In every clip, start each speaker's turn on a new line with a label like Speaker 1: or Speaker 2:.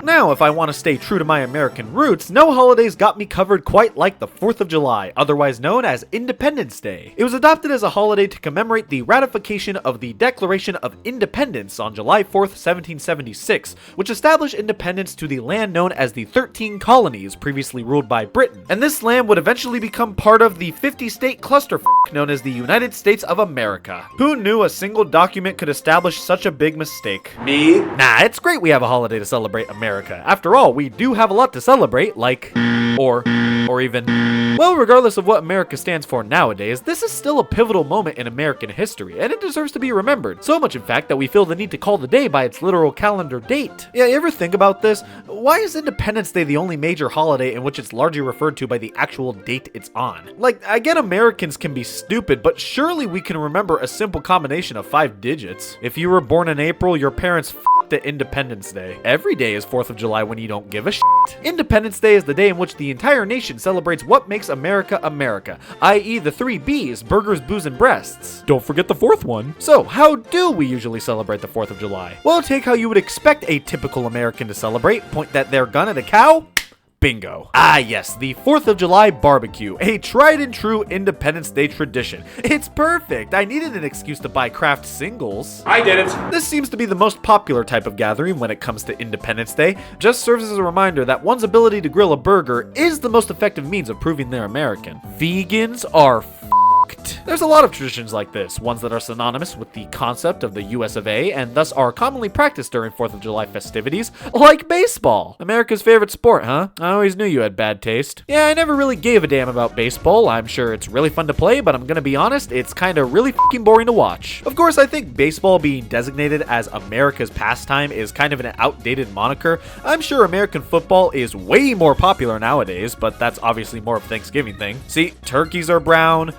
Speaker 1: Now, if I want to stay true to my American roots, no holidays got me covered quite like the 4th of July, otherwise known as Independence Day. It was adopted as a holiday to commemorate the ratification of the Declaration of Independence on July 4th, 1776, which established independence to the land known as the 13 Colonies, previously ruled by Britain. And this land would eventually become part of the 50-state clusterfuck known as the United States of America. Who knew a single document could establish such a big mistake?
Speaker 2: Me?
Speaker 1: Nah, it's great we have a holiday to celebrate America. After all, we do have a lot to celebrate, like, or even, well, regardless of what America stands for nowadays, this is still a pivotal moment in American history, and it deserves to be remembered. So much, in fact, that we feel the need to call the day by its literal calendar date. Yeah, you ever think about this? Why is Independence Day the only major holiday in which it's largely referred to by the actual date it's on? Like, I get Americans can be stupid, but surely we can remember a simple combination of 5 digits. If you were born in April, your parents f***ed at Independence Day. Every day is 4th of July when you don't give a shit. Independence Day is the day in which the entire nation celebrates what makes America America, i.e. the 3 B's, burgers, booze, and breasts. Don't forget the 4th one. So, how do we usually celebrate the 4th of July? Well, take how you would expect a typical American to celebrate, point that there gun at a cow. Bingo. Ah yes, the 4th of July barbecue, a tried and true Independence Day tradition. It's perfect. I needed an excuse to buy Kraft singles.
Speaker 2: I didn't.
Speaker 1: This seems to be the most popular type of gathering when it comes to Independence Day. Just serves as a reminder that one's ability to grill a burger is the most effective means of proving they're American. Vegans are There's a lot of traditions like this, ones that are synonymous with the concept of the US of A and thus are commonly practiced during 4th of July festivities, like baseball. America's favorite sport, huh? I always knew you had bad taste. Yeah, I never really gave a damn about baseball. I'm sure it's really fun to play, but I'm gonna be honest, it's kinda really fucking boring to watch. Of course, I think baseball being designated as America's pastime is kind of an outdated moniker. I'm sure American football is way more popular nowadays, but that's obviously more of a Thanksgiving thing. See, turkeys are brown,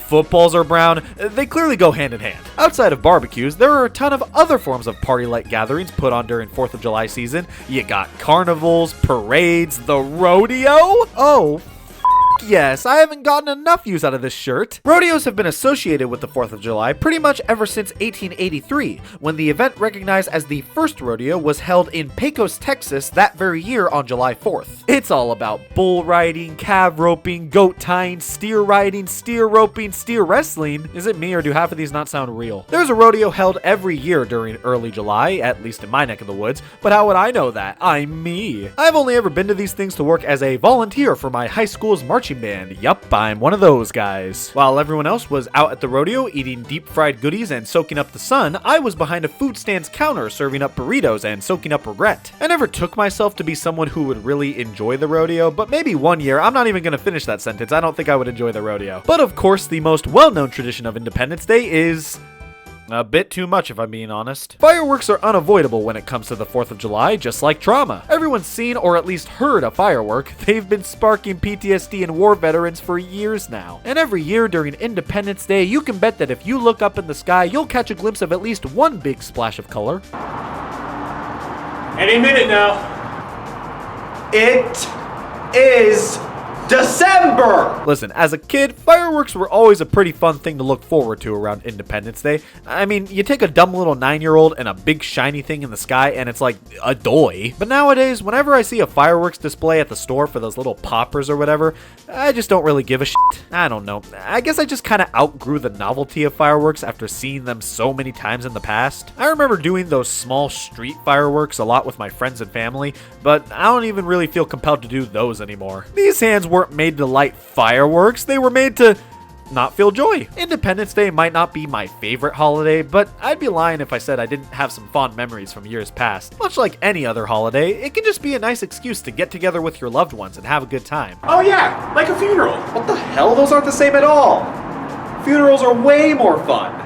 Speaker 1: footballs are brown, they clearly go hand in hand. Outside of barbecues, there are a ton of other forms of party-like gatherings put on during 4th of July season. You got carnivals, parades, the rodeo. Oh, yes, I haven't gotten enough use out of this shirt. Rodeos have been associated with the 4th of July pretty much ever since 1883, when the event recognized as the first rodeo was held in Pecos, Texas that very year on July 4th. It's all about bull riding, calf roping, goat tying, steer riding, steer roping, steer wrestling. Is it me or do half of these not sound real? There's a rodeo held every year during early July, at least in my neck of the woods, but how would I know that? I'm me. I've only ever been to these things to work as a volunteer for my high school's marching band. Yup, I'm one of those guys. While everyone else was out at the rodeo eating deep fried goodies and soaking up the sun, I was behind a food stand's counter serving up burritos and soaking up regret. I never took myself to be someone who would really enjoy the rodeo, but maybe one year, I'm not even gonna finish that sentence, I don't think I would enjoy the rodeo. But of course, the most well-known tradition of Independence Day is a bit too much, if I'm being honest. Fireworks are unavoidable when it comes to the 4th of July, just like trauma. Everyone's seen or at least heard a firework. They've been sparking PTSD in war veterans for years now. And every year during Independence Day, you can bet that if you look up in the sky, you'll catch a glimpse of at least one big splash of color.
Speaker 2: Any minute now. It is December!
Speaker 1: Listen, as a kid, fireworks were always a pretty fun thing to look forward to around Independence Day. I mean, you take a dumb little 9-year-old and a big shiny thing in the sky and it's like a doy. But nowadays, whenever I see a fireworks display at the store for those little poppers or whatever, I just don't really give a shit. I don't know. I guess I just kind of outgrew the novelty of fireworks after seeing them so many times in the past. I remember doing those small street fireworks a lot with my friends and family, but I don't even really feel compelled to do those anymore. These hands weren't made to light fireworks, they were made to not feel joy. Independence Day might not be my favorite holiday, but I'd be lying if I said I didn't have some fond memories from years past. Much like any other holiday, it can just be a nice excuse to get together with your loved ones and have a good time.
Speaker 2: Oh yeah, like a funeral. What the hell? Those aren't the same at all. Funerals are way more fun.